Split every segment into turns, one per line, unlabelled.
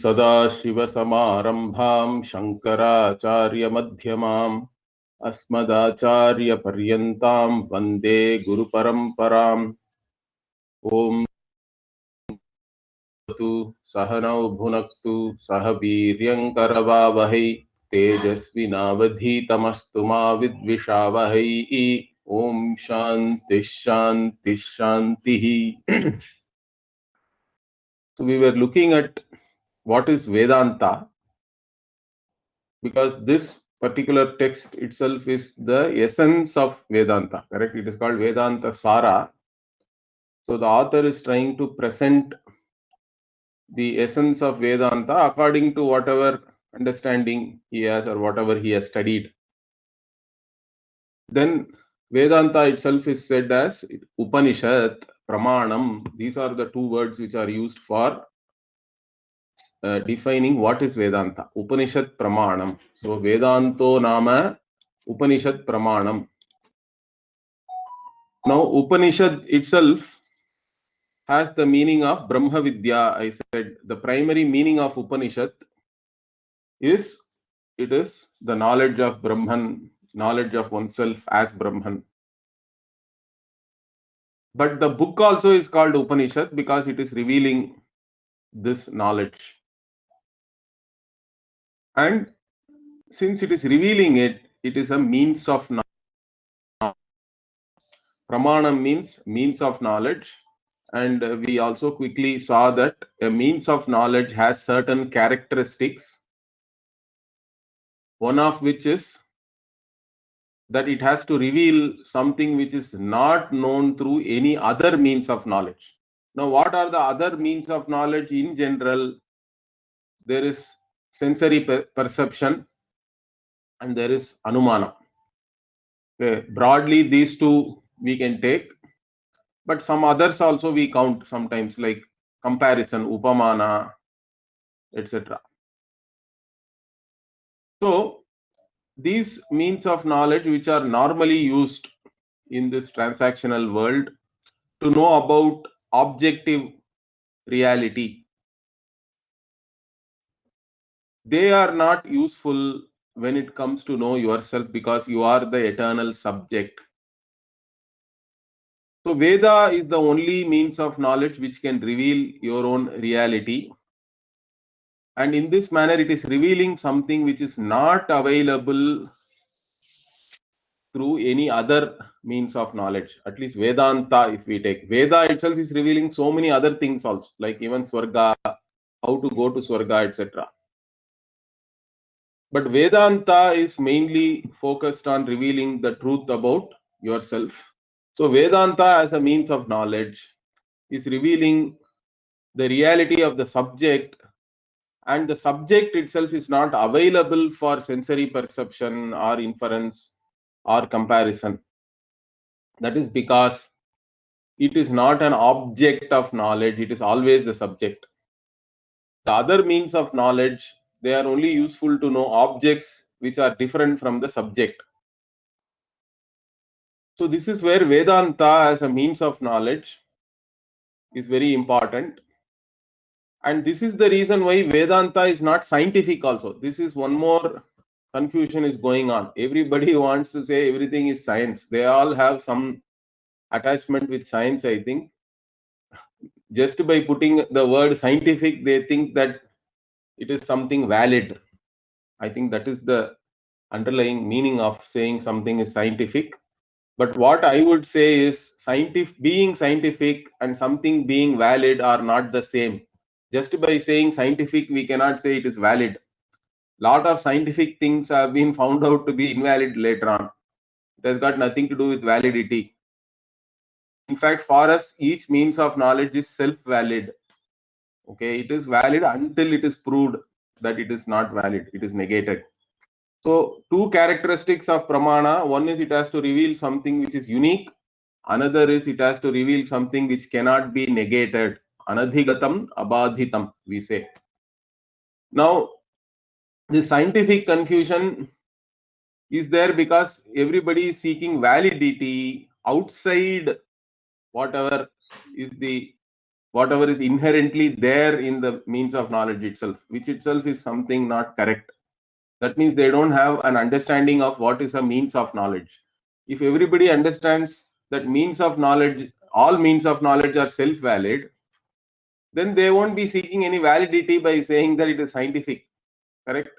Sadashivasamarambham Shankaracharya Madhyamam Asmadacharya Paryantam Vande Guru Paramparam. Om tu Sahanau Bhunaktu Sahabiryankaravavahai Tejasvinavadhitamastu ma Vidvishavahai. Om Shanti Shanti Shanti. So we were looking at what is Vedanta, because this particular text itself is the essence of Vedanta, correct? It is called Vedanta Sara. So the author is trying to present the essence of Vedanta according to whatever understanding he has or whatever he has studied. Then Vedanta itself is said as Upanishad, Pramanam. These are the two words which are used for defining what is Vedanta. Upanishad Pramanam. So Vedanto Nama Upanishad Pramanam. Now Upanishad itself has the meaning of Brahma Vidya. I said the primary meaning of Upanishad is it is the knowledge of Brahman, knowledge of oneself as Brahman. But the book also is called Upanishad because it is revealing this knowledge. And since it is revealing it, it is a means of knowledge. Pramanam means means of knowledge. And we also quickly saw that a means of knowledge has certain characteristics, one of which is that it has to reveal something which is not known through any other means of knowledge. Now, what are the other means of knowledge in general? There is sensory perception and there is anumana. Okay. Broadly, these two we can take, but some others also we count sometimes, like comparison, upamana, etc. So, these means of knowledge which are normally used in this transactional world to know about objective reality, they are not useful when it comes to know yourself because you are the eternal subject. So Veda is the only means of knowledge which can reveal your own reality, and in this manner it is revealing something which is not available through any other means of knowledge. At least Vedanta, if we take Veda itself, is revealing so many other things also, like even Swarga, how to go to Swarga, etc. But Vedanta is mainly focused on revealing the truth about yourself. So Vedanta as a means of knowledge is revealing the reality of the subject, and the subject itself is not available for sensory perception or inference or comparison. That is because it is not an object of knowledge, it is always the subject. The other means of knowledge, they are only useful to know objects which are different from the subject. So this is where Vedanta as a means of knowledge is very important. And this is the reason why Vedanta is not scientific also. This is one more confusion is going on. Everybody wants to say everything is science. They all have some attachment with science, I think. Just by putting the word scientific, they think that it is something valid. I think that is the underlying meaning of saying something is scientific. But what I would say is being scientific and something being valid are not the same. Just by saying scientific, we cannot say it is valid. Lot of scientific things have been found out to be invalid later on. It has got nothing to do with validity. In fact, for us, each means of knowledge is self-valid. Okay, it is valid until it is proved that it is not valid, it is negated. So, two characteristics of pramana: one is it has to reveal something which is unique, another is it has to reveal something which cannot be negated. Anadhigatam, abadhitam, we say. Now, the scientific confusion is there because everybody is seeking validity outside whatever is the whatever is inherently there in the means of knowledge itself, which itself is something not correct. That means they don't have an understanding of what is a means of knowledge. If everybody understands that means of knowledge, all means of knowledge are self-valid, then they won't be seeking any validity by saying that it is scientific. Correct?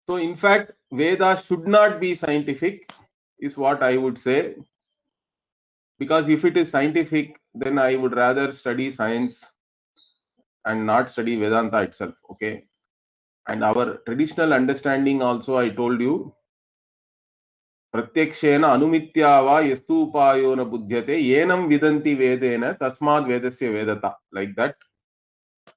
So, in fact, Veda should not be scientific, is what I would say. Because if it is scientific, then I would rather study science and not study Vedanta itself. Okay. And our traditional understanding also, I told you, प्रत्यक्षेन अनुमित्या वा यस्तु उपायो न बुध्यते येनम विदन्ति वेदेन तस्माद् वेदस्य वेदता. Like that,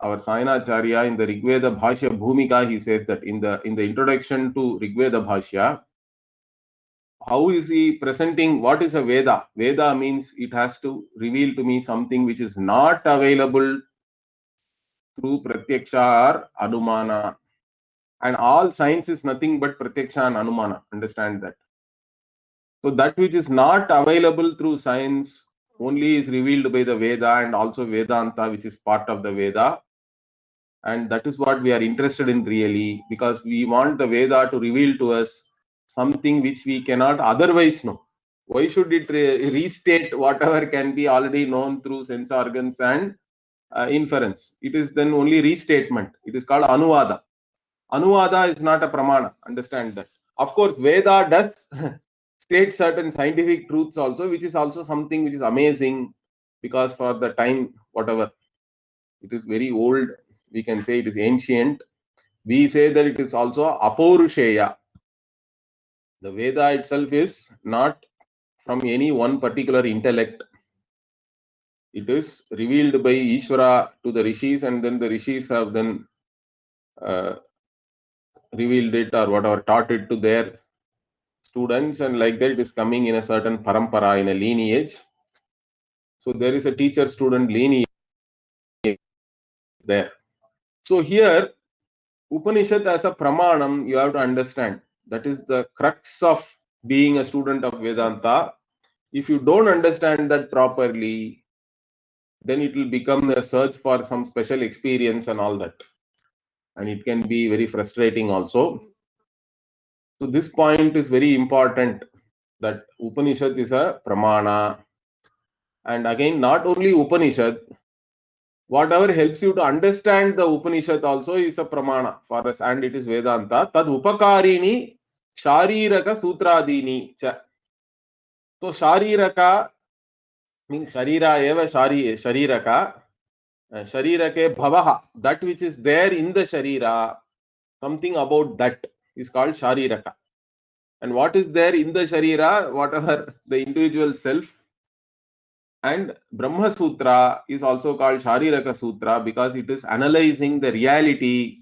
our Sayanacharya in the Rigveda Bhashya Bhumika, he says that in the introduction to Rigveda Bhashya, how is he presenting what is a Veda? Veda means it has to reveal to me something which is not available through pratyaksha or anumana. And all science is nothing but pratyaksha and anumana. Understand that. So that which is not available through science only is revealed by the Veda and also Vedanta, which is part of the Veda. And that is what we are interested in really, because we want the Veda to reveal to us something which we cannot otherwise know. Why should it restate whatever can be already known through sense organs and inference? It is then only restatement. It is called Anuvada. Anuvada is not a pramana. Understand that. Of course, Veda does state certain scientific truths also, which is also something which is amazing, because for the time, whatever, it is very old, we can say it is ancient. We say that it is also Apaurusheya. The Veda itself is not from any one particular intellect. It is revealed by Ishvara to the rishis, and then the rishis have then revealed it or whatever, taught it to their students, and like that it is coming in a certain parampara, in a lineage. So there is a teacher-student lineage there. So here, Upanishad as a pramanam, you have to understand. That is the crux of being a student of Vedanta. If you don't understand that properly, then it will become a search for some special experience and all that. And it can be very frustrating also. So this point is very important, that Upanishad is a pramana. And again, not only Upanishad, whatever helps you to understand the Upanishad also is a pramana for us, and it is Vedanta. Tad upakarini shariraka sutradini cha. So shariraka means sharira eva shariraka. Sharirake bhavaha, that which is there in the sharira, something about that is called shariraka. And what is there in the sharira? Whatever the individual self. And Brahma Sutra is also called Shariraka Sutra because it is analyzing the reality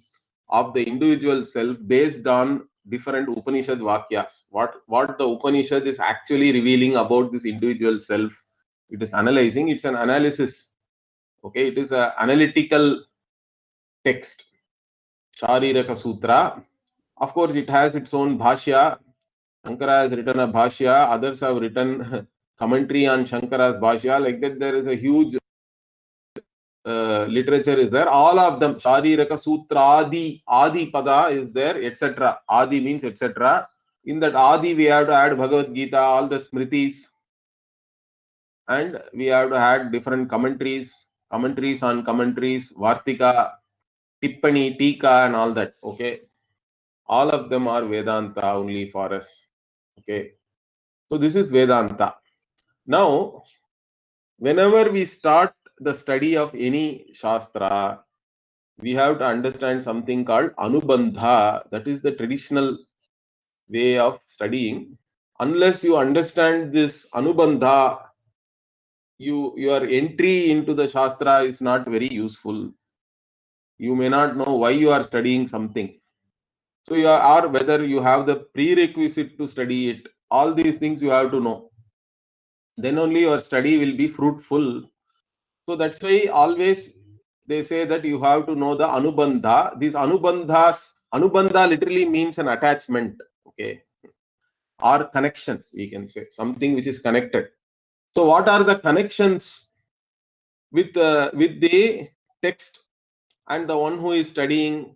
of the individual self based on different Upanishad Vakyas. What the Upanishad is actually revealing about this individual self, it is analyzing. It's an analysis. Okay, it is an analytical text. Shariraka Sutra. Of course, it has its own Bhashya. Shankara has written a Bhashya, others have written commentary on Shankara's Bhashya. Like that, there is a huge literature is there. All of them, Shariraka Sutra, Adi Pada is there, etc. Adi means etc. In that Adi, we have to add Bhagavad Gita, all the Smritis, and we have to add different commentaries on commentaries, Vartika, Tippani, Tika, and all that. Okay. All of them are Vedanta only for us. Okay. So this is Vedanta. Now, whenever we start the study of any Shastra, we have to understand something called Anubandha. That is the traditional way of studying. Unless you understand this Anubandha, your entry into the Shastra is not very useful. You may not know why you are studying something. So you are, or whether you have the prerequisite to study it. All these things you have to know. Then only your study will be fruitful. So that's why always they say that you have to know the Anubandha. These Anubandha literally means an attachment, okay, or connection, we can say, something which is connected. So what are the connections with the text and the one who is studying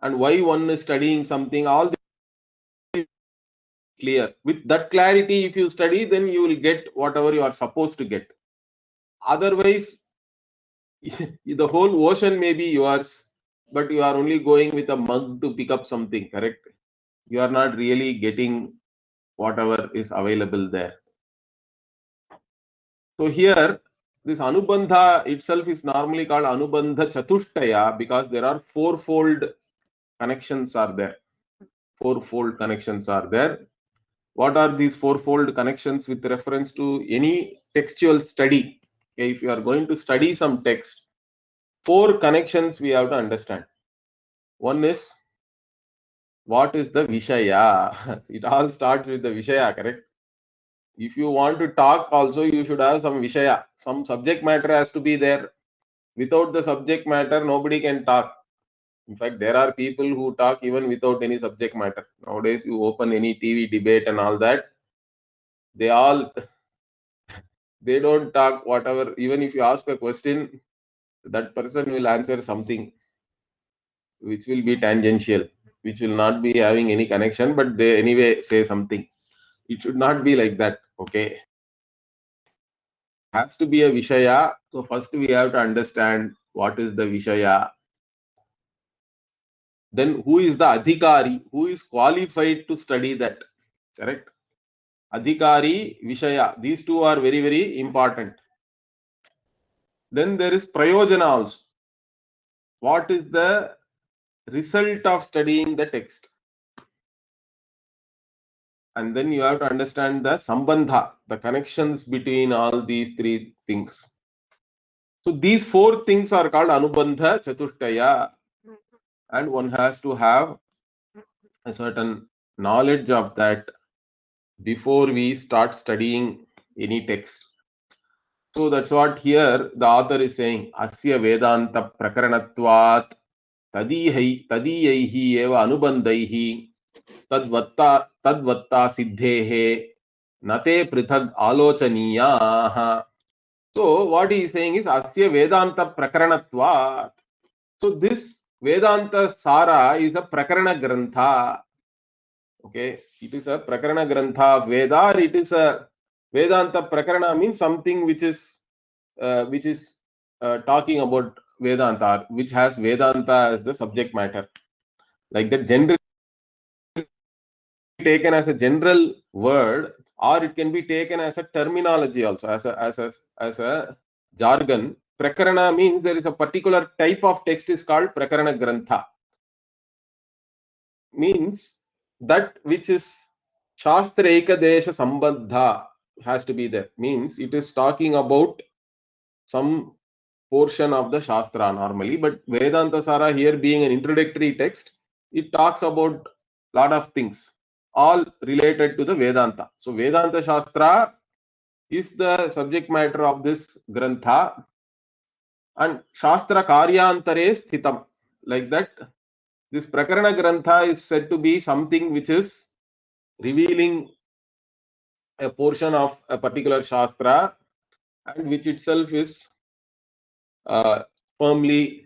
and why one is studying something, all this clear. With that clarity, if you study, then you will get whatever you are supposed to get. Otherwise, the whole ocean may be yours, but you are only going with a mug to pick up something, correct? You are not really getting whatever is available there. So here, this Anubandha itself is normally called Anubandha Chatushtaya because there are fourfold connections are there. Fourfold connections are there. What are these fourfold connections with reference to any textual study? Okay, if you are going to study some text, four connections we have to understand. One is, what is the Vishaya? It all starts with the Vishaya, correct? If you want to talk also, you should have some Vishaya. Some subject matter has to be there. Without the subject matter, nobody can talk. In fact, there are people who talk even without any subject matter. Nowadays, you open any TV debate and all that, they all they don't talk whatever. Even if you ask a question, that person will answer something which will be tangential, which will not be having any connection, but they anyway say something. It should not be like that. Okay, has to be a Vishaya. So first we have to understand what is the Vishaya. Then who is the Adhikari? Who is qualified to study that? Correct? Adhikari, Vishaya. These two are very, very important. Then there is Prayojana also. What is the result of studying the text? And then you have to understand the Sambandha, the connections between all these three things. So these four things are called Anubandha Chatushtaya, and one has to have a certain knowledge of that before we start studying any text. So that's what here the author is saying. Asya Vedanta Prakaranatvat tadiyaihi eva anubandaihi tadvatta siddhehe nate prithag alochaniyaha. So what he is saying is Asya Vedanta Prakaranatvat. So this Vedanta Sara is a Prakarana Grantha. Okay, it is a Prakarana Grantha of Veda, or it is a Vedanta Prakarana means something which is talking about Vedanta, which has Vedanta as the subject matter. Like that, generally taken as a general word, or it can be taken as a terminology also, as a jargon. Prakarana means there is a particular type of text is called Prakarana Grantha. Means that which is Shastra Ekadesha Sambandha has to be there. Means it is talking about some portion of the Shastra normally, but Vedanta Sara here being an introductory text, it talks about lot of things, all related to the Vedanta. So Vedanta Shastra is the subject matter of this Grantha, and Shastra Karyantare Sthitam. Like that, this Prakarana Grantha is said to be something which is revealing a portion of a particular Shastra, and which itself is firmly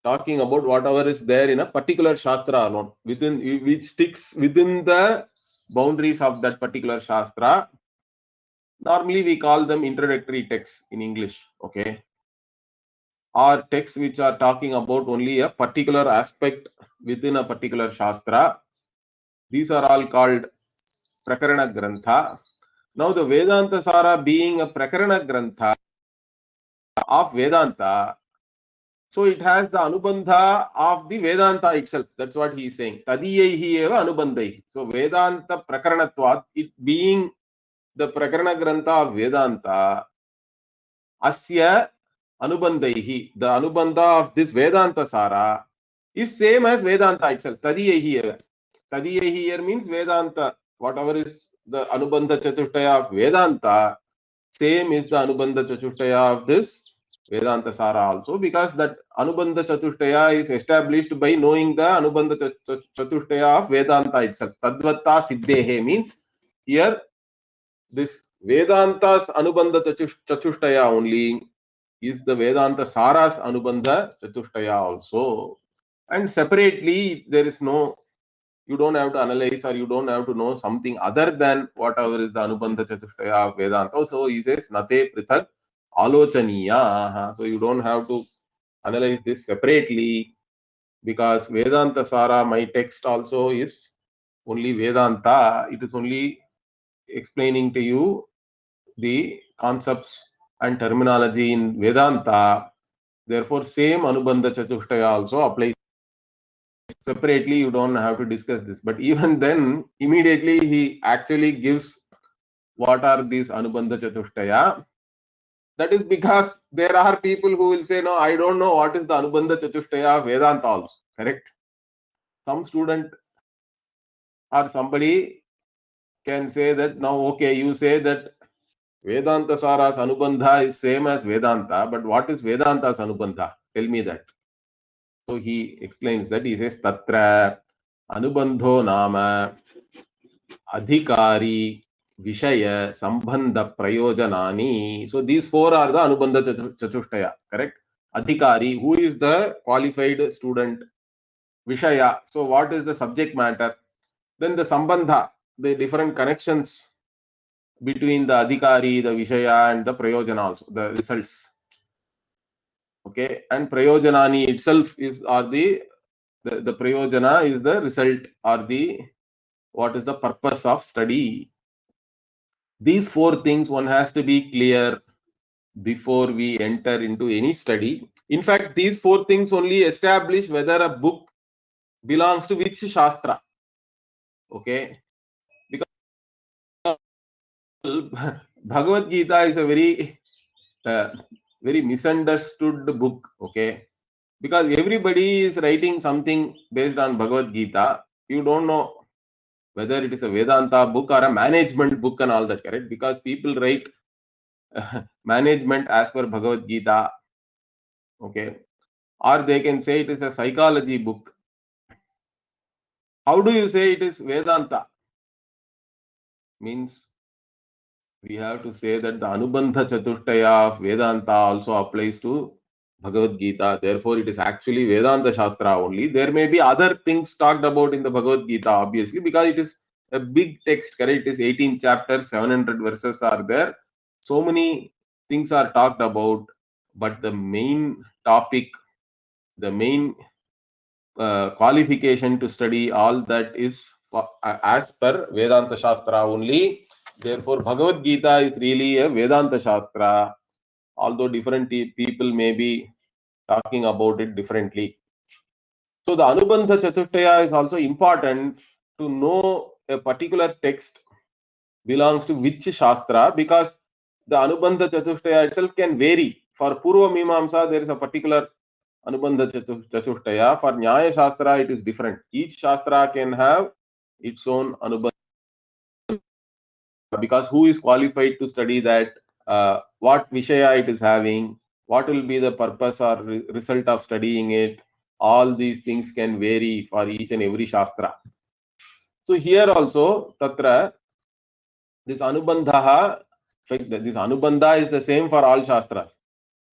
talking about whatever is there in a particular Shastra alone, within which sticks within the boundaries of that particular Shastra. Normally, we call them introductory texts in English, okay, or texts which are talking about only a particular aspect within a particular Shastra. These are all called Prakarana Grantha. Now, the Vedanta Sara being a Prakarana Grantha of Vedanta, so it has the Anubandha of the Vedanta itself. That's what he is saying. Tadiyaihi eva Anubandhaihi. So Vedanta Prakaranatvat, it being the Prakarana Grantha of Vedanta, Asya Anubandhaihi, the Anubandha of this Vedanta Sara is same as Vedanta itself. Tadiyaihi eva. Tadiyaihi here means Vedanta. Whatever is the Anubandha Chatushtaya of Vedanta, same is the Anubandha Chatushtaya of this Vedanta Sara also, because that Anubandha Chatushtaya is established by knowing the Anubandha Chatushtaya of Vedanta itself. Tadvatta Siddhehe means here this Vedanta's Anubandha Chatushtaya only is the Vedanta Sara's Anubandha Chatushtaya also. And separately, there is no, you don't have to analyze or you don't have to know something other than whatever is the Anubandha Chatushtaya of Vedanta. So he says, Nate Prithak Alochaniya. So you don't have to analyze this separately, because Vedanta Sara, my text also is only Vedanta. It is only explaining to you the concepts and terminology in Vedanta. Therefore, same Anubandha Chatushtaya also applies separately. You don't have to discuss this. But even then, immediately he actually gives what are these Anubandha Chatushtaya. That is because there are people who will say, no, I don't know what is the Anubandha Chatushtaya of Vedanta also. Correct? Some student or somebody can say that, now, okay, you say that Vedanta Sara's Anubandha is same as Vedanta, but what is Vedanta's Anubandha? Tell me that. So he explains that. He says, Tatra Anubandho Nama Adhikari Vishaya Sambandha Prayojanani. So these four are the Anubandha Chatushtaya, correct? Adhikari, who is the qualified student? Vishaya, so what is the subject matter? Then the Sambandha, the different connections between the Adhikari, the Vishaya, and the Prayojana also, the results. Okay, and Prayojanani itself is the Prayojana is the result or the what is the purpose of study. These four things one has to be clear before we enter into any study. In fact, these four things only establish whether a book belongs to which Shastra. Okay, because Bhagavad Gita is a very misunderstood book. Okay, because everybody is writing something based on Bhagavad Gita. You don't know whether it is a Vedanta book or a management book and all that, correct? Because people write management as per Bhagavad Gita, okay, or they can say it is a psychology book. How do you say it is Vedanta? Means we have to say that the Anubandha Chatushtaya of Vedanta also applies to Bhagavad Gita. Therefore, it is actually Vedanta Shastra only. There may be other things talked about in the Bhagavad Gita, obviously, because it is a big text, correct? It is 18 chapters, 700 verses are there. So many things are talked about, but the main topic, the main qualification to study, all that is as per Vedanta Shastra only. Therefore, Bhagavad Gita is really a Vedanta Shastra, although different people may be talking about it differently. So, the Anubandha Chatushtaya is also important to know a particular text belongs to which Shastra, because the Anubandha Chatushtaya itself can vary. For Purva Mimamsa, there is a particular Anubandha Chatushtaya. For Nyaya Shastra, it is different. Each Shastra can have its own Anubandha, because who is qualified to study that, what Vishaya it is having, what will be the purpose or result of studying it. All these things can vary for each and every Shastra. So here also, Tatra, this Anubandha, this Anubandha is the same for all Shastras.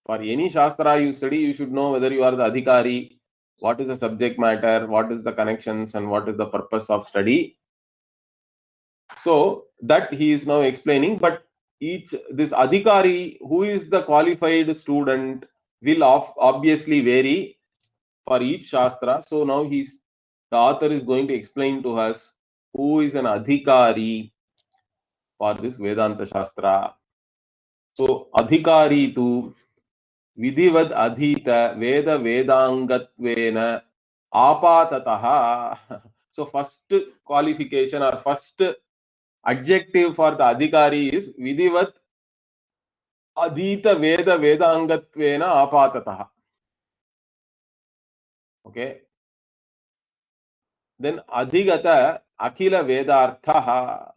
For any Shastra you study, you should know whether you are the Adhikari, what is the subject matter, what is the connections, and what is the purpose of study. So that he is now explaining, but this Adhikari, who is the qualified student, will obviously vary for each Shastra. So now the author is going to explain to us who is an Adhikari for this Vedanta Shastra. So Adhikari tu Vidhivad Adhita Veda Vedangatvena Apatataha. So first qualification or first adjective for the Adhikari is Vidhivat Adhita Veda Vedangatvena Apatataha. Okay. Then Adhigata Akhila Vedarthaha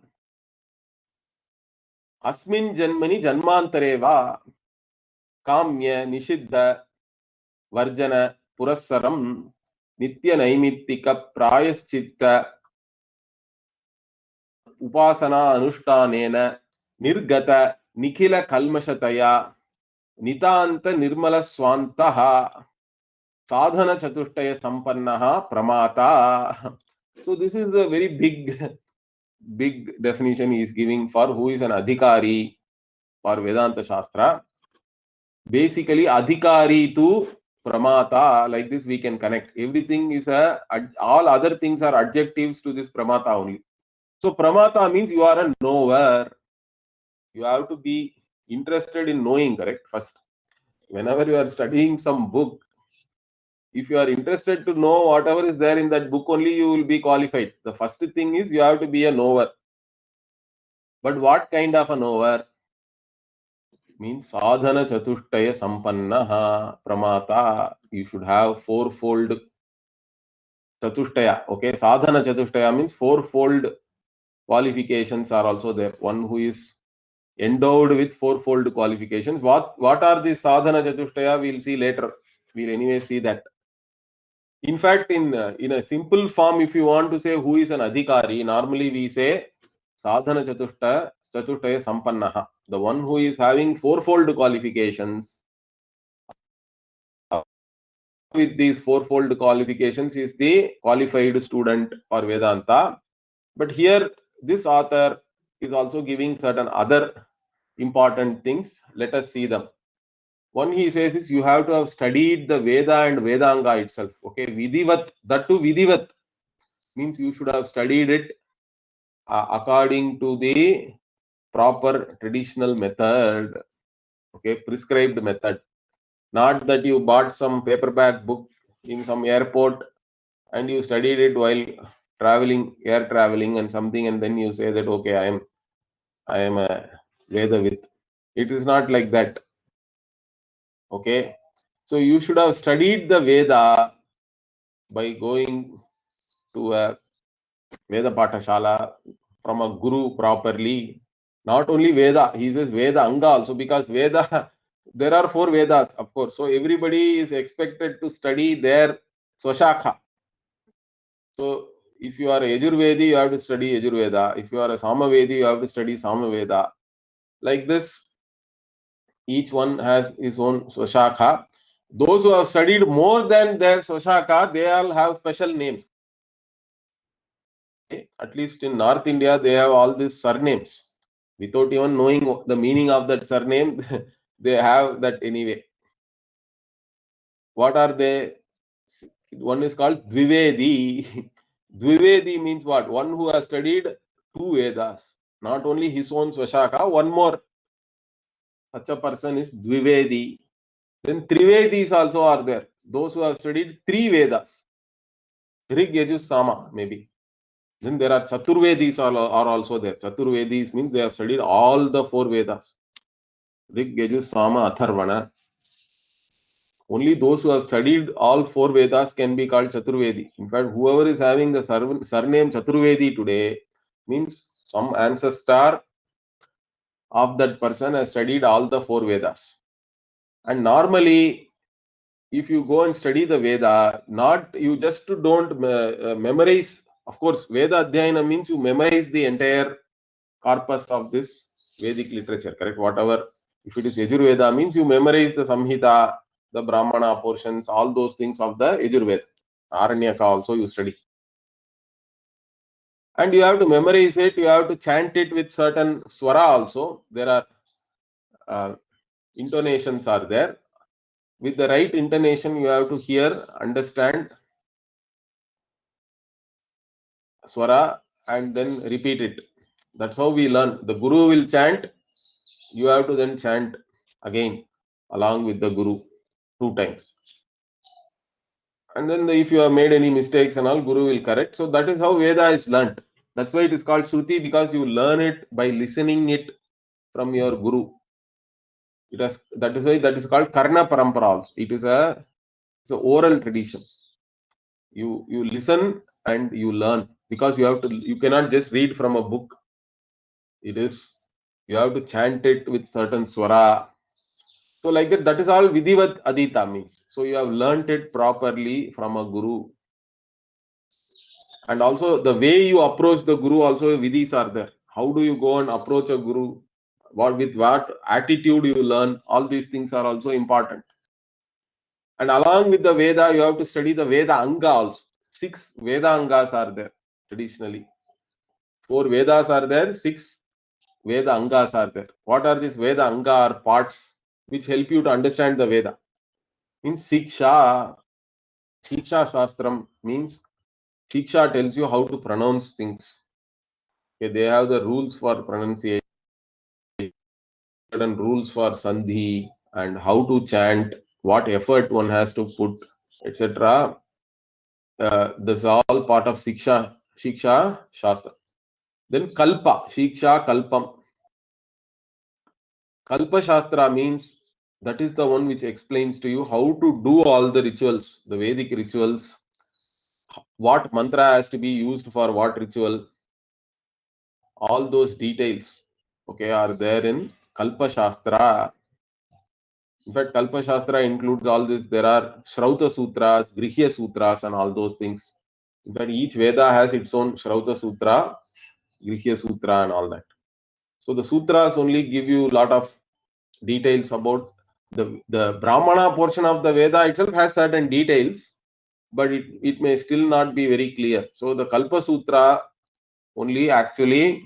Asmin Janmani Janmantareva Kamya Nishiddha Varjana Purassaram Nitya Naimittika Prayaschitta Upasana Anushthanena Nirgata Nikhila Kalmashataya Nitanta Nirmala Swantaha Sadhana Chatushtaya Sampannaha Pramata. So this is a very big definition he is giving for who is an adhikari for Vedanta Shastra. Basically, adhikari to pramata, like this we can connect. Everything is all other things are adjectives to this pramata only. So pramata means you are a knower. You have to be interested in knowing, correct? First, whenever you are studying some book, if you are interested to know whatever is there in that book, only you will be qualified. The first thing is you have to be a knower. But what kind of a knower? Means sadhana chatushtaya sampannaha pramata. You should have fourfold chatushtaya. Okay, sadhana chatushtaya means fourfold qualifications are also there. One who is endowed with fourfold qualifications. What are the sadhana chatushtaya? We'll see later. We'll anyway see that. In fact, in a simple form, if you want to say who is an adhikari, normally we say sadhana chatushtaya sampannaha. The one who is having fourfold qualifications. With these fourfold qualifications is the qualified student for Vedanta. But here, this author is also giving certain other important things. Let us see them. One he says is you have to have studied the Veda and Vedanga itself. Okay, Vidivat, that too Vidivat means you should have studied it according to the proper traditional method. Okay, prescribed method. Not that you bought some paperback book in some airport and you studied it while air traveling and something, and then you say that okay, I am a Vedavit. It is not like that. Okay, so you should have studied the Veda by going to a Veda Pathashala from a guru properly. Not only Veda, he says Veda Anga also, because Veda, there are 4 Vedas, of course. So everybody is expected to study their Swashakha. So if you are a Yajurvedi, you have to study Yajurveda. If you are a Samavedi, you have to study Samaveda. Like this, each one has his own Swashakha. Those who have studied more than their Swashakha, they all have special names. At least in North India, they have all these surnames. Without even knowing the meaning of that surname, they have that anyway. What are they? One is called Dvivedi. Dvivedi means what? One who has studied 2 Vedas. Not only his own Swashaka, one more. Such a person is Dvivedi. Then Trivedis also are there. Those who have studied 3 Vedas. Rig, Yajus, Sama, maybe. Then there are Chaturvedis are also there. Chaturvedis means they have studied all the 4 Vedas. Rig, Yajus, Sama, Atharvana. Only those who have studied all 4 Vedas can be called Chaturvedi. In fact, whoever is having the surname Chaturvedi today means some ancestor of that person has studied all the 4 Vedas. And normally, if you go and study the Veda, not you just don't memorize. Of course, Veda Adhyayana means you memorize the entire corpus of this Vedic literature, correct? Whatever, if it is Yajurveda, means you memorize the Samhita, the Brahmana portions, all those things of the Yajurveda. Aranyaka also you study. And you have to memorize it, you have to chant it with certain swara also. There are intonations are there. With the right intonation, you have to hear, understand swara and then repeat it. That's how we learn. The Guru will chant, you have to then chant again along with the Guru 2 times. And then if you have made any mistakes and all, Guru will correct. So that is how Veda is learnt. That's why it is called Shruti, because you learn it by listening it from your Guru. That is why that is called Karna Parampara also. It's an oral tradition. You listen and you learn, because you cannot just read from a book. You have to chant it with certain swara. So like that is all Vidivat Adita means. So you have learnt it properly from a Guru. And also the way you approach the Guru, also Vidis are there. How do you go and approach a Guru? with what attitude you learn, all these things are also important. And along with the Veda, you have to study the Veda Anga also. 6 Veda Angas are there traditionally. 4 Vedas are there, 6 Veda Angas are there. What are these Veda Anga or parts which help you to understand the Veda? In Shiksha, Shiksha Shastram means Shiksha tells you how to pronounce things. Okay, they have the rules for pronunciation, certain rules for Sandhi, and how to chant, what effort one has to put, etc. This is all part of Shiksha Shastra. Then Kalpa, Shiksha Kalpam. Kalpa Shastra means that is the one which explains to you how to do all the rituals, the Vedic rituals, what mantra has to be used for what ritual, all those details, okay, are there in Kalpa Shastra. In fact, Kalpa Shastra includes all this. There are Shrauta Sutras, Grihya Sutras, and all those things. In fact, each Veda has its own Shrauta Sutra, Grihya Sutra, and all that. So the sutras only give you a lot of details about the Brahmana portion of the Veda itself has certain details, but it may still not be very clear. So the Kalpa Sutra only actually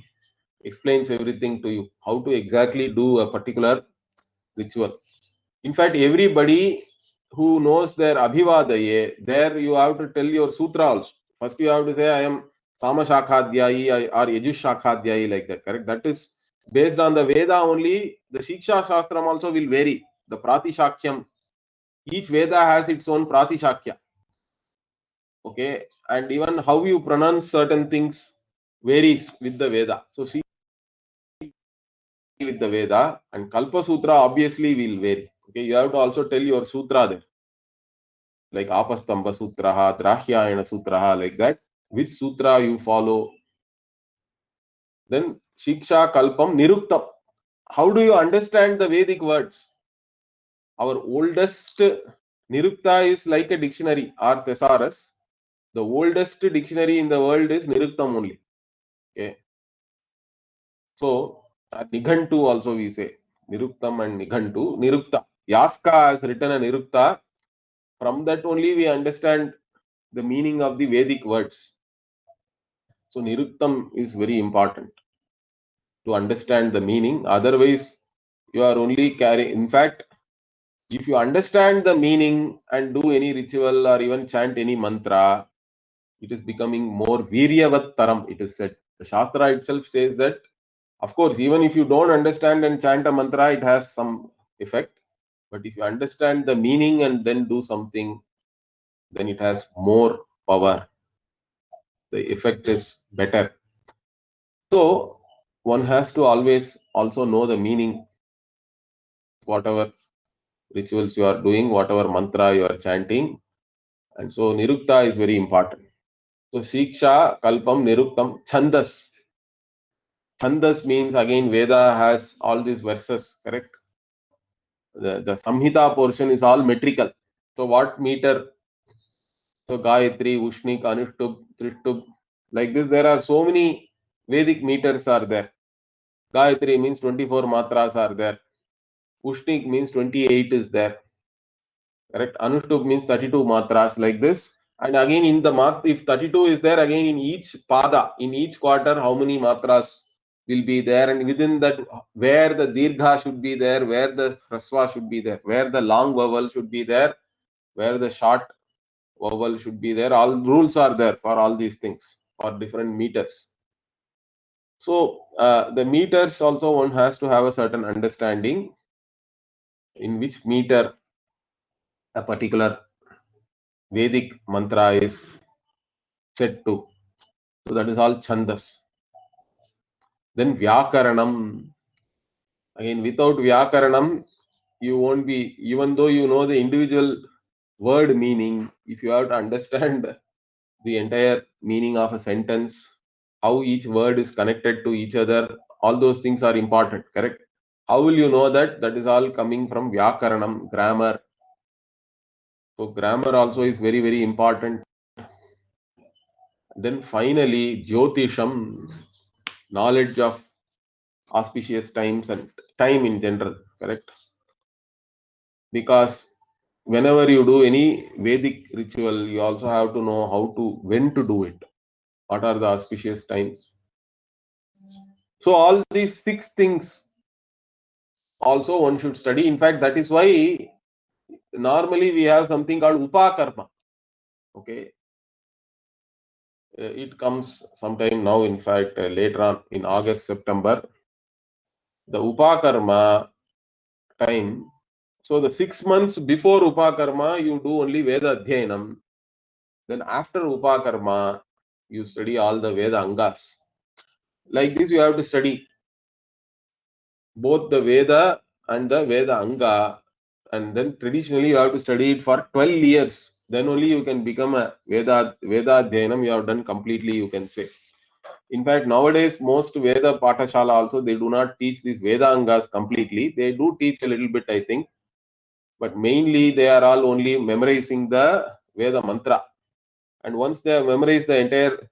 explains everything to you, how to exactly do a particular ritual. In fact, everybody who knows their Abhivadaye, there you have to tell your sutra also. First you have to say, I am Sama Shakhadhyayi or Yajush Shakhadhyayi, like that, correct? That is based on the Veda only. The Shiksha Shastram also will vary. The Pratishakyam, each Veda has its own Pratishakya. Okay, and even how you pronounce certain things varies with the Veda. So with the Veda, and Kalpa Sutra obviously will vary. Okay, you have to also tell your sutra there, like Apastamba Sutraha, Drahyayana Sutraha, like that, which sutra you follow. Then Shiksha Kalpam Niruktam. How do you understand the Vedic words? Our oldest Nirukta is like a dictionary or thesaurus. The oldest dictionary in the world is Niruktam only. Okay. So Nighantu also we say. Niruktam and Nighantu. Nirukta. Yaska has written a Nirukta. From that only we understand the meaning of the Vedic words. So Niruktam is very important to understand the meaning. Otherwise, you are only carrying. In fact, if you understand the meaning and do any ritual or even chant any mantra, it is becoming more viryavat taram. It is said. The Shastra itself says that, of course, even if you don't understand and chant a mantra, it has some effect. But if you understand the meaning and then do something, then it has more power. The effect is better. So one has to always also know the meaning, whatever rituals you are doing, whatever mantra you are chanting. And so Nirukta is very important. So Shiksha, Kalpam, Niruktam, Chandas. Chandas means again Veda has all these verses, correct? The Samhita portion is all metrical. So what meter? So Gayatri, Ushnik, Anuštubh, Trishtubh. Like this, there are so many Vedic meters are there. Gayatri means 24 matras are there. Ushnik means 28 is there. Correct? Anuštubh means 32 matras, like this. And again in the math, if 32 is there, again in each pada, in each quarter, how many matras will be there, and within that, where the dirgha should be there, where the hrasva should be there, where the long vowel should be there, where the short vowel should be there. All rules are there for all these things, for different meters. So the meters also one has to have a certain understanding in which meter a particular Vedic mantra is set to. So that is all Chandas. Then Vyakaranam. Again, without Vyakaranam, you won't be, even though you know the individual word meaning, if you have to understand the entire meaning of a sentence, how each word is connected to each other, all those things are important, correct? How will you know that? That is all coming from Vyakaranam, grammar. So grammar also is very, very important. Then finally, Jyotisham, knowledge of auspicious times and time in general, correct? Because whenever you do any Vedic ritual, you also have to know how to when to do it. What are the auspicious times? So all these six things also one should study. In fact, that is why normally we have something called upakarma. Okay, it comes sometime now. In fact, later on in August, September, the upakarma time. So the 6 months before upakarma, you do only Veda Adhyanam. Then after upakarma, you study all the Veda Angas. Like this, you have to study both the Veda and the Veda Anga, and then traditionally you have to study it for 12 years. Then only you can become a Veda Adhyanam. You have done completely, you can say. In fact, nowadays most Veda Pathashala also they do not teach these Veda Angas completely. They do teach a little bit, I think, but mainly they are all only memorizing the Veda mantra. And once they have memorized the entire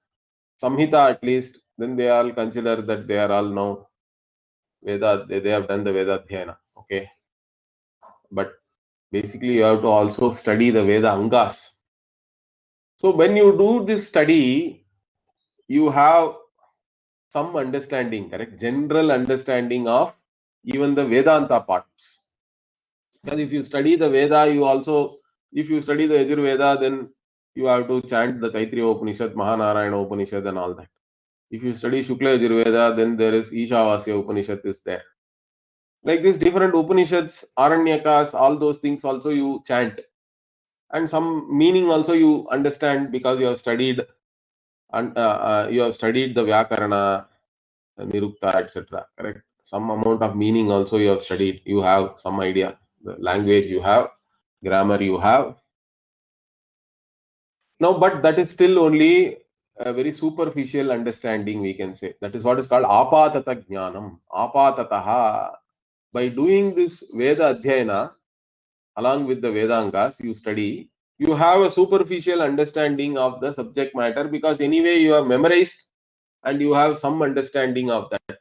Samhita at least, then they all consider that they are all now Veda, they have done the Veda Dhyana. Okay. But basically you have to also study the Veda Angas. So when you do this study, you have some understanding, correct? General understanding of even the Vedanta parts. Because if you study the Veda, you also, if you study the Yajurveda, then you have to chant the Taittiriya Upanishad, Mahanarayana Upanishad, and all that. If you study Shukla Yajurveda, then there is Ishavasya Upanishad is there. Like this, different Upanishads, Aranyakas, all those things also you chant. And some meaning also you understand because you have studied and you have studied the Vyakarana, Nirukta, etc. Correct? Some amount of meaning also you have studied. You have some idea. The language you have, grammar you have. Now, but that is still only a very superficial understanding, we can say. That is what is called apatata jnanam. Apatataha. By doing this Veda Adhyayana, along with the Vedangas you study, you have a superficial understanding of the subject matter because anyway you have memorized and you have some understanding of that.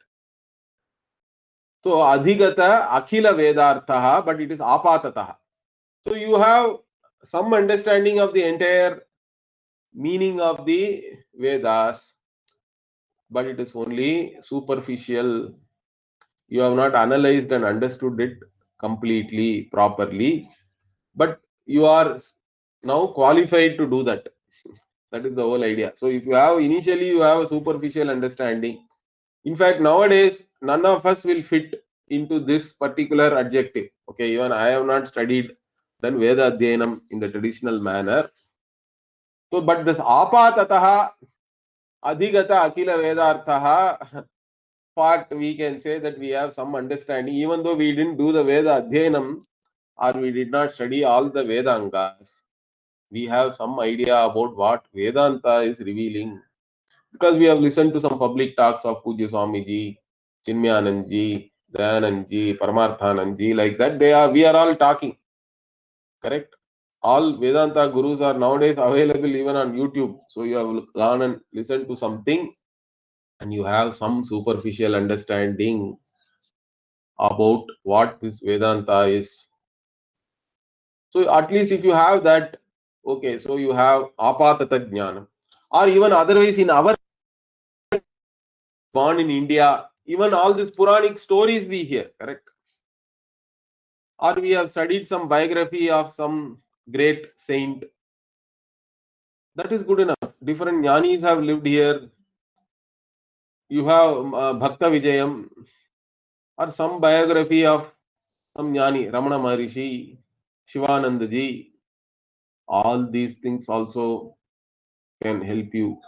So adhigata akhila vedarthaha, but it is apatataha. So you have some understanding of the entire meaning of the Vedas, but it is only superficial. You have not analyzed and understood it completely, properly, but you are now qualified to do that. That is the whole idea. So if you have initially you have a superficial understanding. In fact, nowadays none of us will fit into this particular adjective. Okay, even I have not studied then Veda Adhyanam in the traditional manner. So, but this apatataha adhigata akila vedarthaha part, we can say that we have some understanding, even though we didn't do the Veda Adhyanam or we did not study all the Vedangas. We have some idea about what Vedanta is revealing because we have listened to some public talks of Pujya Swamiji, Chinmayanandji, Dayanandji, Paramarthanandji, like that. We are all talking, correct? All Vedanta gurus are nowadays available even on YouTube. So you have gone and listened to something and you have some superficial understanding about what this Vedanta is. So at least if you have that, okay, so you have apatata jnana. Or even otherwise in our born in India, even all these Puranic stories we hear, correct? Or we have studied some biography of some great saint. That is good enough. Different jnanis have lived here. You have Bhakta Vijayam or some biography of some jnani, Ramana Maharishi, Shivanandaji. All these things also can help you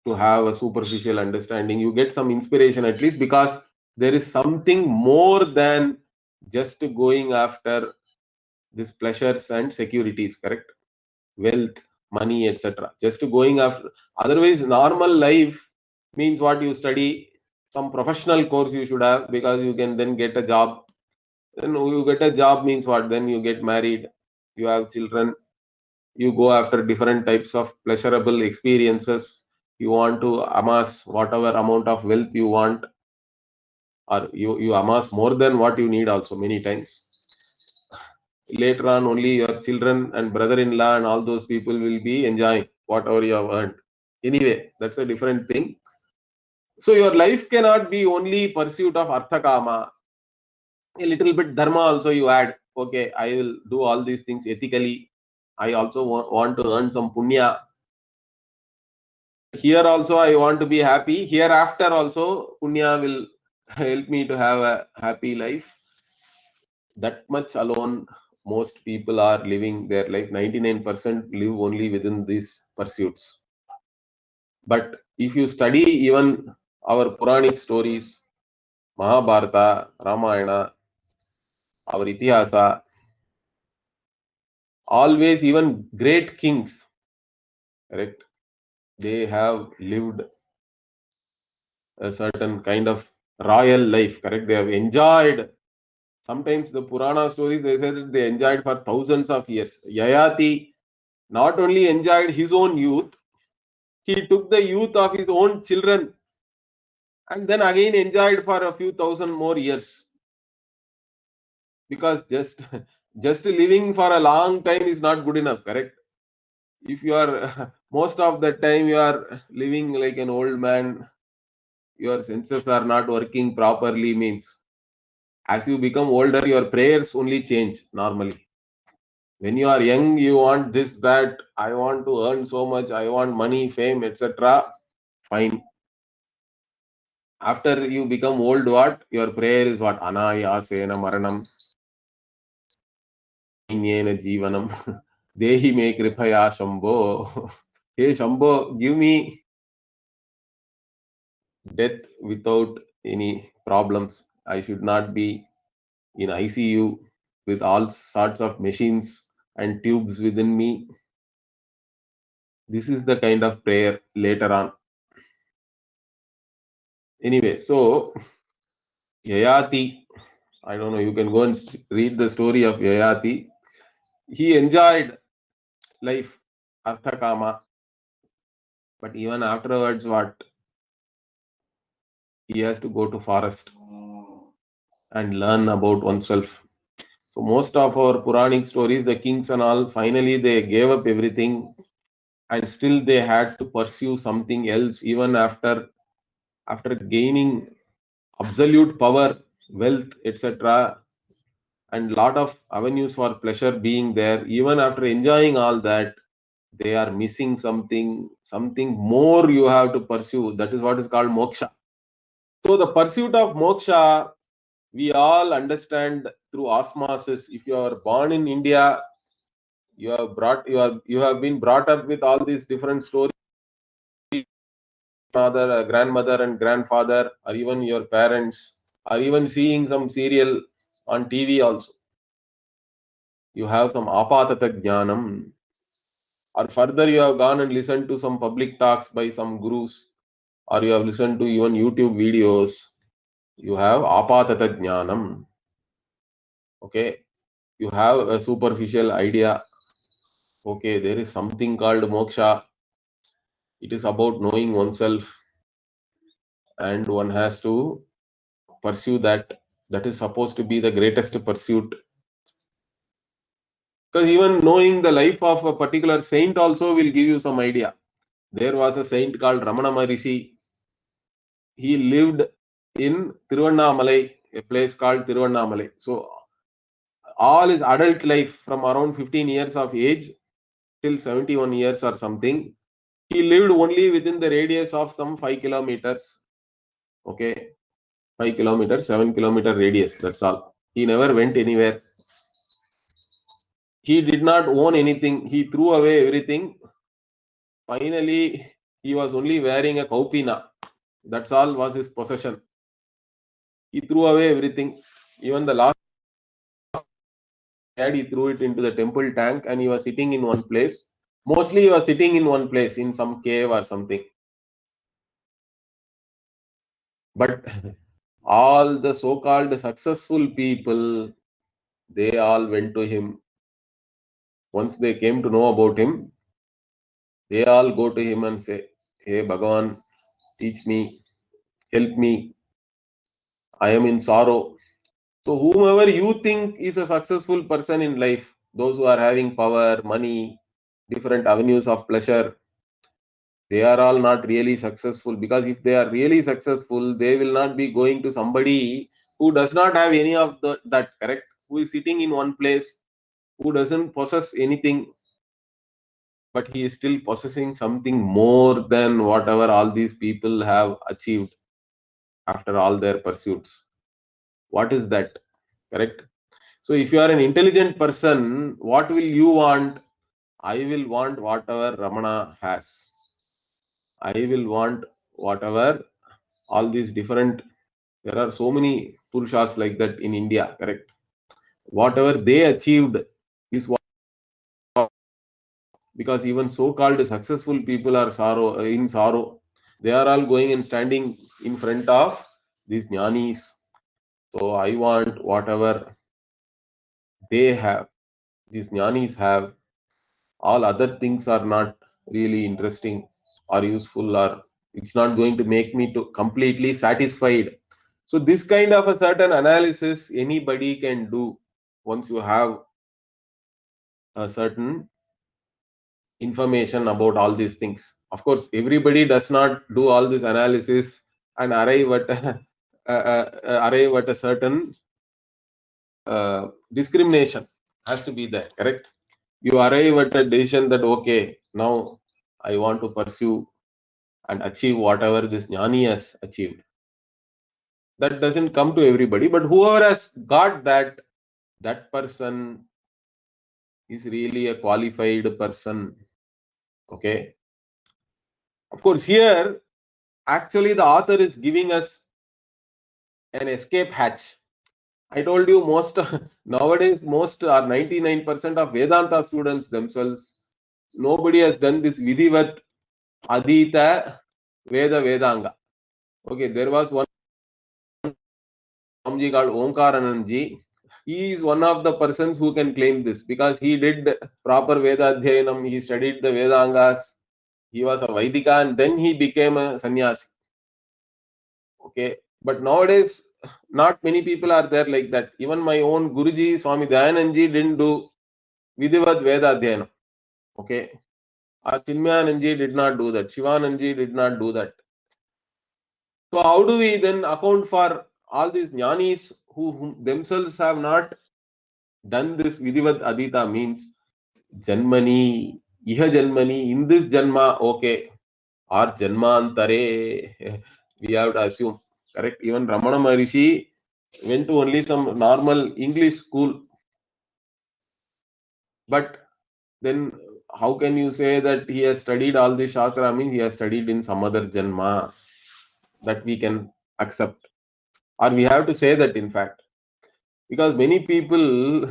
to have a superficial understanding. You get some inspiration at least because there is something more than just going after these pleasures and securities, correct? Wealth, money, etc. Just going after. Otherwise, normal life means what you study, some professional course you should have because you can then get a job. Then you get a job means what? Then you get married, you have children, you go after different types of pleasurable experiences. You want to amass whatever amount of wealth you want. or you amass more than what you need also many times. Later on, only your children and brother-in-law and all those people will be enjoying whatever you have earned. Anyway, that's a different thing. So your life cannot be only pursuit of artha kama. A little bit dharma also you add. Okay, I will do all these things ethically. I also want to earn some punya. Here also I want to be happy. Hereafter also punya will help me to have a happy life. That much alone, most people are living their life. 99% live only within these pursuits. But if you study even our Puranic stories, Mahabharata, Ramayana, our Itihasa, always even great kings, correct? They have lived a certain kind of royal life, correct? They have enjoyed. Sometimes the Purana stories, they say that they enjoyed for thousands of years. Yayati not only enjoyed his own youth, he took the youth of his own children and then again enjoyed for a few thousand more years. Because just living for a long time is not good enough, correct? If you are most of the time you are living like an old man, your senses are not working properly, means as you become older your prayers only change normally. When you are young, you want this, that, I want to earn so much, I want money, fame, etc. Fine. After you become old, what? Your prayer is what? Anayasena maranam, Nyena Jivanam, Dehi me kripaya Shambho. Hey Shambho, give me death without any problems. I should not be in ICU with all sorts of machines and tubes within me. This is the kind of prayer later on. Anyway, so Yayati, I don't know, you can go and read the story of Yayati. He enjoyed life, Artha Kama, but even afterwards, what? He has to go to forest and learn about oneself. So most of our Puranic stories, the kings and all, finally they gave up everything and still they had to pursue something else even after gaining absolute power, wealth, etc. and lot of avenues for pleasure being there. Even after enjoying all that, they are missing something more you have to pursue. That is what is called moksha. So the pursuit of moksha, we all understand through osmosis. If you are born in India, you have been brought up with all these different stories, mother, grandmother and grandfather, or even your parents, or even seeing some serial on TV also. You have some apatata jnanam, or further you have gone and listened to some public talks by some gurus, or you have listened to even YouTube videos. You have apatata jnanam. Okay, you have a superficial idea. Okay, there is something called moksha. It is about knowing oneself, and one has to pursue that. That is supposed to be the greatest pursuit. Because even knowing the life of a particular saint also will give you some idea. There was a saint called Ramana Maharishi. He lived in Tiruvannamalai, a place called Tiruvannamalai. So all his adult life from around 15 years of age till 71 years or something, he lived only within the radius of some 5 kilometers. Okay, 5 kilometers, 7 kilometer radius. That's all. He never went anywhere. He did not own anything. He threw away everything. Finally, he was only wearing a kaupina. That's all was his possession. He threw away everything. Even the last he threw it into the temple tank and he was sitting in one place. Mostly he was sitting in one place in some cave or something. But all the so-called successful people, they all went to him. Once they came to know about him, they all go to him and say, "Hey Bhagavan, teach me, help me. I am in sorrow. So whomever you think is a successful person in life, those who are having power, money, different avenues of pleasure, they are all not really successful, because if they are really successful, they will not be going to somebody who does not have any of that, correct, who is sitting in one place, who doesn't possess anything, but he is still possessing something more than whatever all these people have achieved after all their pursuits. What is that, correct? So if you are an intelligent person, what will you want? I will want whatever Ramana has. I will want whatever all these different, there are so many purushas like that in India, correct? Whatever they achieved is what, because even so called successful people are in sorrow. They are all going and standing in front of these jnanis. So I want whatever they have, these jnanis have. All other things are not really interesting or useful, or it's not going to make me to completely satisfied. So this kind of a certain analysis anybody can do once you have a certain information about all these things. Of course, everybody does not do all this analysis and arrive at arrive at a certain discrimination has to be there, correct? You arrive at a decision that okay, now I want to pursue and achieve whatever this jnani has achieved. That doesn't come to everybody, but whoever has got that, that person is really a qualified person. Okay. Of course, here actually the author is giving us an escape hatch. I told you most nowadays, most or 99% of Vedanta students themselves, nobody has done this Vidhivat Adita Veda Vedanga. Okay, there was one Swamiji called Omkaranandji. He is one of the persons who can claim this, because he did proper Veda Adhyanam, he studied the Vedangas, he was a Vaidika, and then he became a sannyasi. Okay, but nowadays, not many people are there like that. Even my own Guruji, Swami Dayanandji, didn't do Vidhivat Veda Adhyanam. Okay, Chinmayanandji did not do that, Shivanandji did not do that. So, how do we then account for all these jnanis who themselves have not done this Vidhivat Adita? Means Janmani, Iha Janmani, in this Janma, okay, or Janmantare, we have to assume, correct? Even Ramana Maharishi went to only some normal English school, but then how can you say that he has studied all the Shastra? I mean, he has studied in some other Janma, that we can accept, or we have to say that in fact, because many people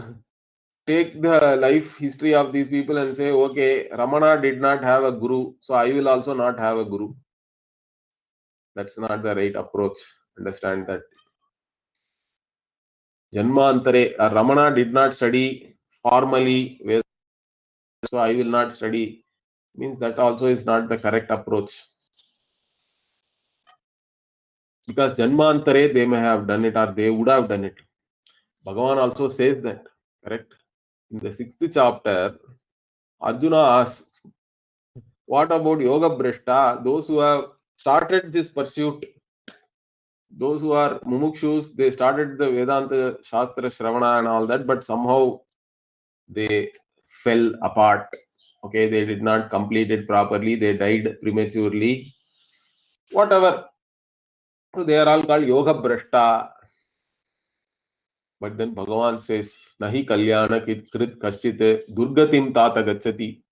take the life history of these people and say, okay, Ramana did not have a guru, so I will also not have a guru. That's not the right approach. Understand that. Janmantare, Ramana did not study formally, so I will not study. Means that also is not the correct approach. Because Janmantare, they may have done it, or they would have done it. Bhagavan also says that, correct? In the 6th chapter, Arjuna asks, what about Yoga Brashta? Those who have started this pursuit, those who are mumukshus, they started the Vedanta Shastra Shravana and all that, but somehow they fell apart. Okay, they did not complete it properly, they died prematurely, whatever. So they are all called Yoga Brashta. But then Bhagavan says, Nahi Kalyana Krit Kashchit Durgatim Tata Gachati.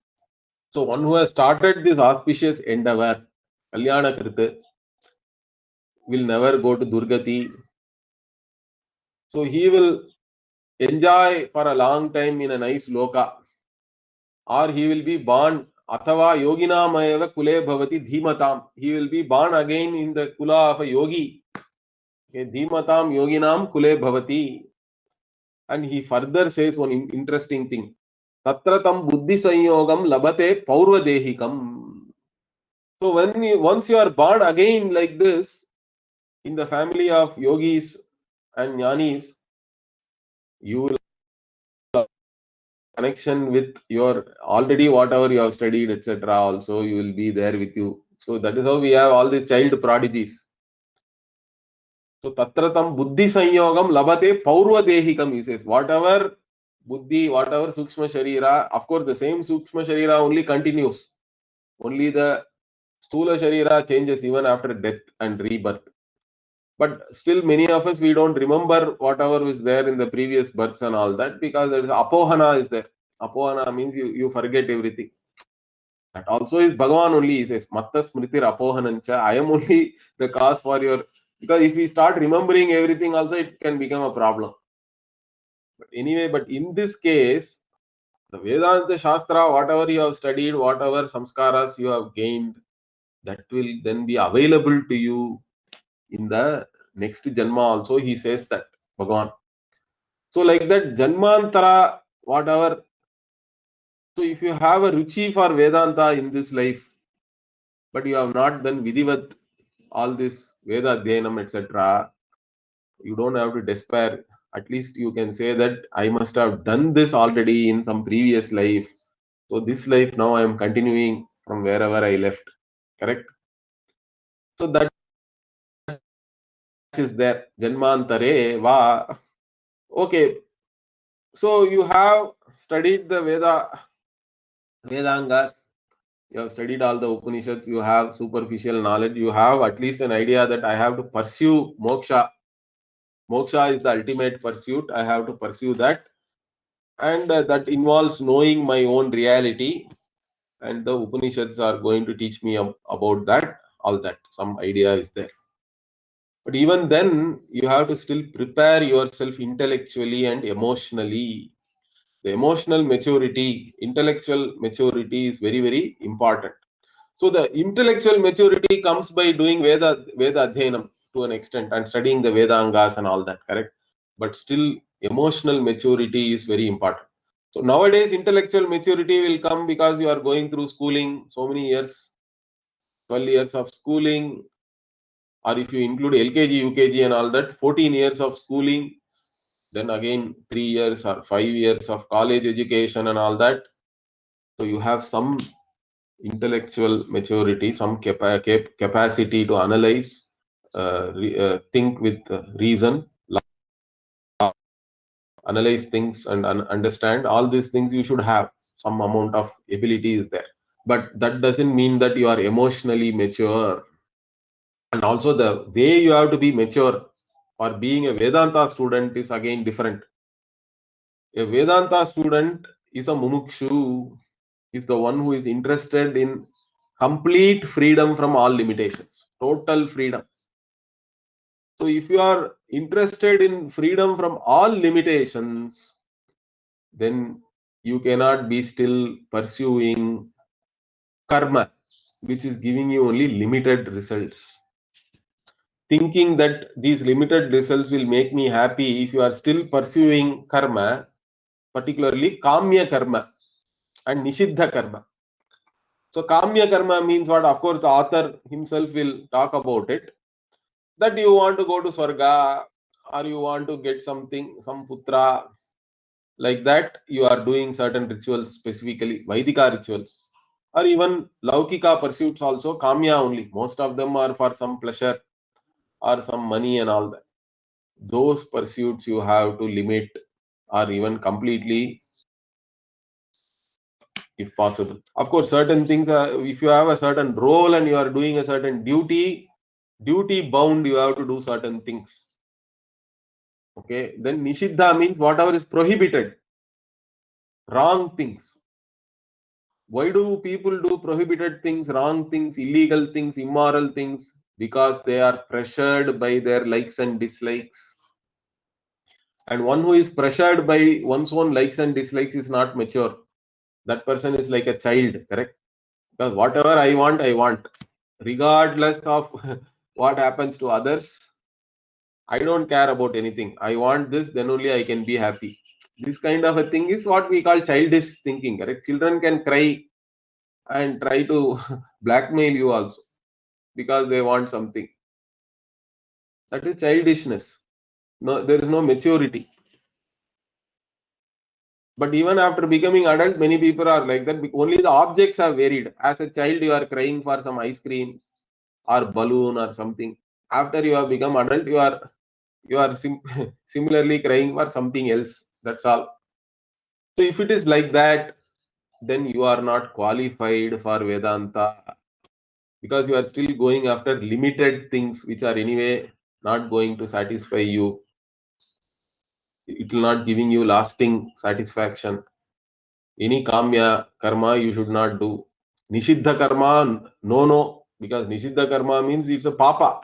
So one who has started this auspicious endeavor, Kalyana Krit, will never go to Durgati. So he will enjoy for a long time in a nice loka, or he will be born Athava Yoginamayava Kule Bhavati Dhimatam. He will be born again in the Kula of a yogi. Okay, Dhimatam Yoginam Kule Bhavati. And he further says one interesting thing. Tatratam Buddhi Sanyogam Labate Paurva Dehikam. So once you are born again like this, in the family of yogis, and jnanis, you will have connection with your already whatever you have studied, etc. Also, you will be there with you. So that is how we have all these child prodigies. So tatratam buddhi sanyogam labate paurvadehikam, he says. Whatever buddhi, whatever sukshma sharira, of course the same sukshma sharira only continues. Only the sthula sharira changes even after death and rebirth. But still many of us, we don't remember whatever was there in the previous births and all that, because there is apohana is there. Apohana means you forget everything. That also is Bhagavan only, he says, Matta Smritir Apohanancha. I am only the cause for your, because if we start remembering everything also, it can become a problem. But anyway, but in this case, the Vedanta Shastra, whatever you have studied, whatever samskaras you have gained, that will then be available to you in the next Janma also, he says that, Bhagavan. So like that, Janmantara, whatever. So if you have a ruchi for Vedanta in this life, but you have not done Vidivat, all this Veda Dhyanam, etc., you don't have to despair. At least you can say that I must have done this already in some previous life. So this life now I am continuing from wherever I left. Correct? So that is there. Janmantare va. Okay. So you have studied the Vedangas. You have studied all the Upanishads. You have superficial knowledge. You have at least an idea that I have to pursue moksha. Moksha is the ultimate pursuit. I have to pursue that, and that involves knowing my own reality. And the Upanishads are going to teach me about that. All that, some idea is there. But even then, you have to still prepare yourself intellectually and emotionally. The emotional maturity, intellectual maturity is very, very important. So the intellectual maturity comes by doing Veda Adhyanam to an extent and studying the Vedangas and all that, correct? But still, emotional maturity is very important. So nowadays, intellectual maturity will come because you are going through schooling, so many years, 12 years of schooling, or if you include LKG, UKG and all that, 14 years of schooling, then again 3 years or 5 years of college education and all that. So you have some intellectual maturity, some capacity to analyze, think with reason, analyze things and understand. All these things you should have. Some amount of ability is there. But that doesn't mean that you are emotionally mature. And also the way you have to be mature for being a Vedanta student is again different. A Vedanta student is a mumukshu, is the one who is interested in complete freedom from all limitations, total freedom. So if you are interested in freedom from all limitations, then you cannot be still pursuing karma, which is giving you only limited results. Thinking that these limited results will make me happy, if you are still pursuing karma, particularly kamya karma and nishiddha karma. So kamya karma means what? Of course, the author himself will talk about it. That you want to go to Swarga, or you want to get something, some putra, like that, you are doing certain rituals, specifically Vaidika rituals, or even Laukika pursuits also, Kamya only. Most of them are for some pleasure or some money and all that. Those pursuits you have to limit or even completely if possible. Of course, certain things are, if you have a certain role and you are doing a certain duty bound, you have to do certain things. Okay, then Nishiddha means whatever is prohibited, wrong things. Why do people do prohibited things, wrong things, illegal things, immoral things? Because they are pressured by their likes and dislikes. And one who is pressured by one's own likes and dislikes is not mature. That person is like a child, correct? Because whatever I want, regardless of what happens to others. I don't care about anything. I want this, then only I can be happy. This kind of a thing is what we call childish thinking, correct? Children can cry and try to blackmail you also because they want something. That is childishness. No, there is no maturity. But even after becoming adult, many people are like that. Only the objects have varied. As a child, you are crying for some ice cream or balloon or something. After you have become adult, you are similarly crying for something else. That's all. So if it is like that, then you are not qualified for Vedanta, because you are still going after limited things which are anyway not going to satisfy you. It will not giving you lasting satisfaction. Any kamya karma you should not do. Nishiddha karma, no, because nishiddha karma means it's a papa.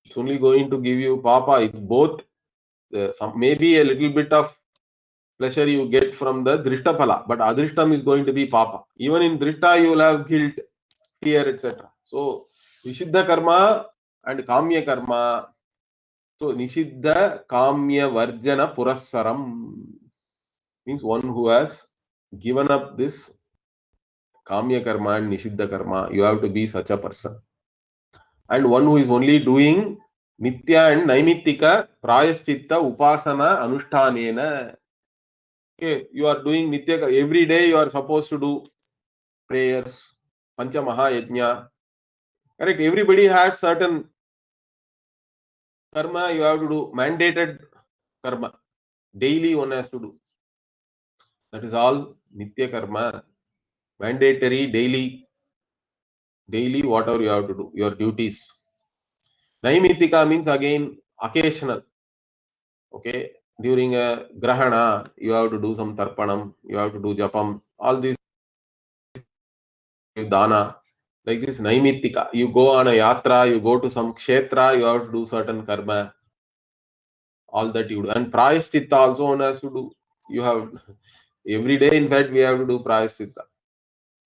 It's only going to give you papa. It's both maybe a little bit of pleasure you get from the drishta phala, but adrishtam is going to be papa. Even in drishta you will have guilt, fear, etc. So nishiddha karma and kamya karma. So nishiddha kamya varjana purassaram means one who has given up this kamya karma and nishiddha karma. You have to be such a person. And one who is only doing nitya and naimittika prayaschitta upasana anushtanena. Okay, you are doing nitya every day. You are supposed to do prayers, pancha maha yajna. Correct. Everybody has certain karma you have to do, mandated karma. Daily one has to do. That is all nitya karma. Mandatory daily whatever you have to do, your duties. Naimittika means again occasional. Okay, during a grahana, you have to do some tarpanam, you have to do japam, all these dana. Like this naimittika, you go on a yatra, you go to some kshetra, you have to do certain karma, all that you do. And prayaschitta also one has to do. You have every day, in fact, we have to do prayaschitta.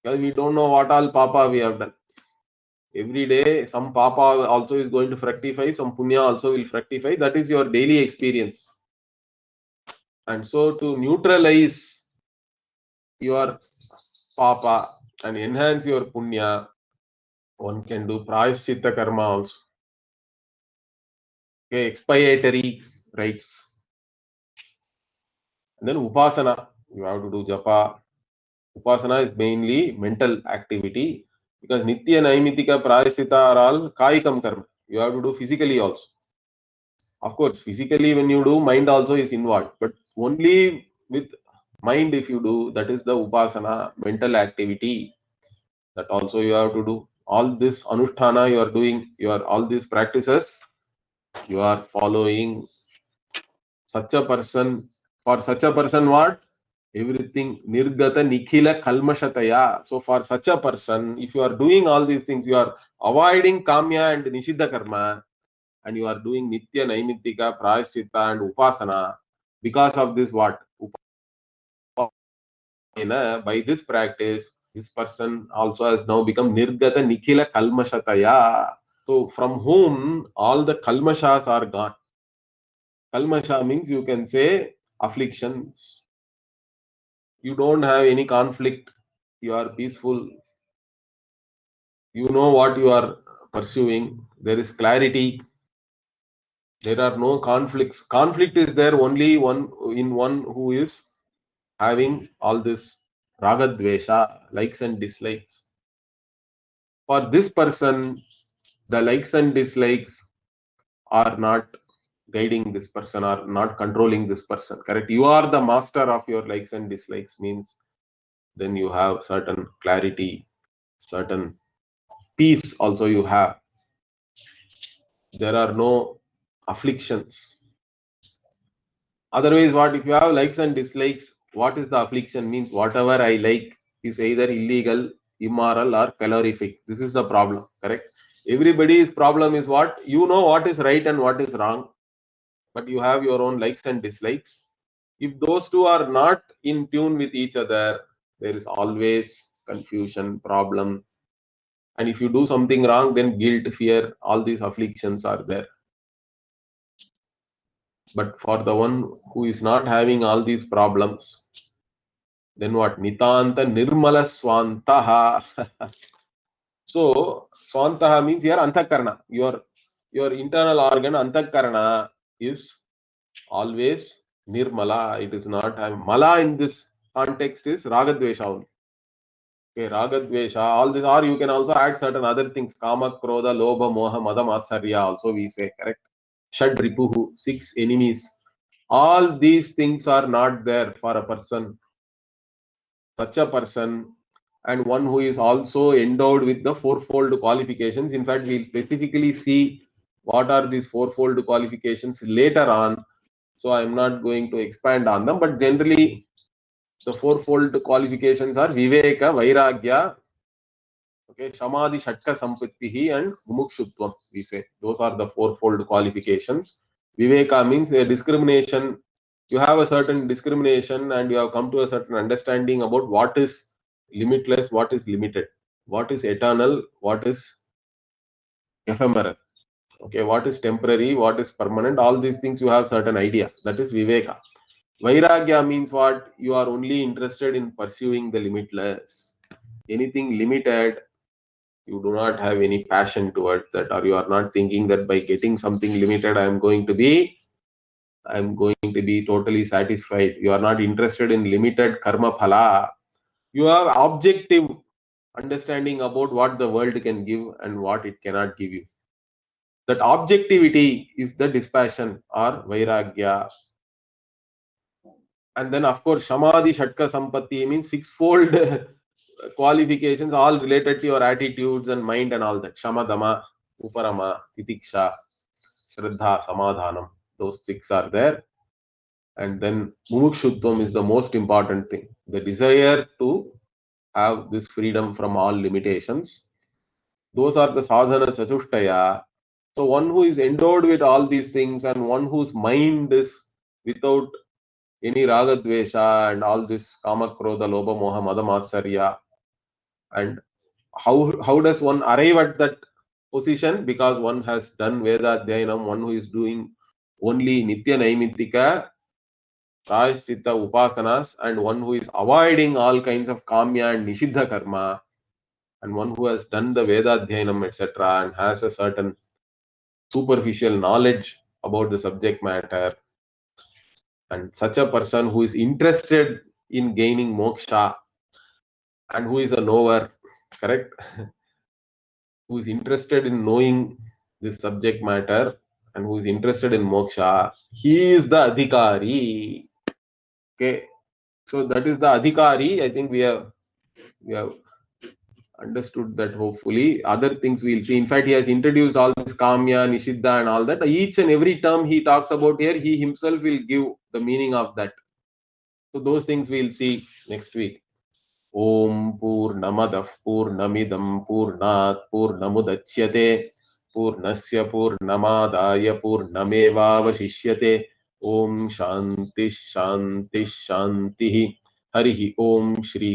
Because we don't know what all papa we have done. Every day, some papa also is going to fructify, some punya also will fructify. That is your daily experience. And so to neutralize your papa and enhance your punya, one can do prayaschitta karma also. Okay, expiatory rites. And then upasana, you have to do japa. Upasana is mainly mental activity, because nitya naimitika prayaschitta are all kaikam karma. You have to do physically also. Of course, physically when you do, mind also is involved, but only with mind if you do, that is the upasana, mental activity. That also you have to do. All this anusthana you are doing, all these practices, you are following. Such a person, for such a person, what? Everything nirgata nikhila kalmashataya. So for such a person, if you are doing all these things, you are avoiding kamya and nishiddha karma, and you are doing nitya naimittika prayaschitta and upasana. Because of this, what? By this practice, this person also has now become nirgata nikhila kalmashataya. So from whom all the kalmashas are gone. Kalmasha means you can say afflictions. You don't have any conflict. You are peaceful. You know what you are pursuing. There is clarity. There are no conflicts. Conflict is there only one who is having all this ragadvesha, likes and dislikes. For this person, the likes and dislikes are not guiding this person, or not controlling this person. Correct? You are the master of your likes and dislikes, means then you have certain clarity, certain peace also you have. There are no afflictions. Otherwise, what if you have likes and dislikes? What is the affliction? Means whatever I like is either illegal, immoral, or calorific. This is the problem. Correct? Everybody's problem is what? You know what is right and what is wrong, but you have your own likes and dislikes. If those two are not in tune with each other, there is always confusion, problem. And if you do something wrong, then guilt, fear, all these afflictions are there. But for the one who is not having all these problems, then what? Nitanta nirmala swantaha. So swantaha means here antakarana. Your internal organ antakarana is always nirmala. It is not mala in this context is ragadvesha only. Okay, ragadvesha, all this, or you can also add certain other things, kama, krodha, lobha, moha, mada, matsarya, also we say, correct? Shad ripuhu, 6 enemies. All these things are not there for a person, such a person, and one who is also endowed with the fourfold qualifications. In fact, we'll specifically see what are these fourfold qualifications later on. So I'm not going to expand on them, but generally the fourfold qualifications are viveka, vairagya, okay, samadhi, shatka, sampattihi, and mumukshutvam. We say those are the fourfold qualifications. Viveka means a discrimination. You have a certain discrimination, and you have come to a certain understanding about what is limitless, what is limited, what is eternal, what is ephemeral. Okay, what is temporary, what is permanent. All these things you have certain idea. That is viveka. Vairagya means what? You are only interested in pursuing the limitless. Anything limited, you do not have any passion towards that, or you are not thinking that by getting something limited, I'm going to be totally satisfied. You are not interested in limited karma phala. You have objective understanding about what the world can give and what it cannot give you. That objectivity is the dispassion or vairagya. And then, of course, samadhi, shatka, sampatti means sixfold qualifications, all related to your attitudes and mind and all that. Shamadama, uparama, titiksha, shraddha, samadhanam. Those 6 are there. And then mumukshutvam is the most important thing. The desire to have this freedom from all limitations. Those are the sadhana chatushtaya. So one who is endowed with all these things and one whose mind is without any ragadvesha and all this kama, krodha, lobha, moha, mada, matsarya. And how does one arrive at that position? Because one has done Veda Dhyanam, one who is doing only Nitya Naimittika, Prayaschitta Upasanas, and one who is avoiding all kinds of Kamya and Nishiddha Karma, and one who has done the Veda Dhyanam, etc., and has a certain superficial knowledge about the subject matter, and such a person who is interested in gaining moksha and who is a knower, correct? Who is interested in knowing this subject matter and who is interested in moksha, he is the adhikari. Okay, so that is the adhikari. I think we have understood that hopefully. Other things we'll see. In fact, he has introduced all this kamya, nishiddha, and all that. Each and every term he talks about here, he himself will give the meaning of that. So those things we'll see next week. Om Purnamadah Purnamidam Purnat Purnamudachyate Purnasya Purnamadaya Purnamevavashishyate. Om Shanti Shanti Shanti. Harihi Om Shri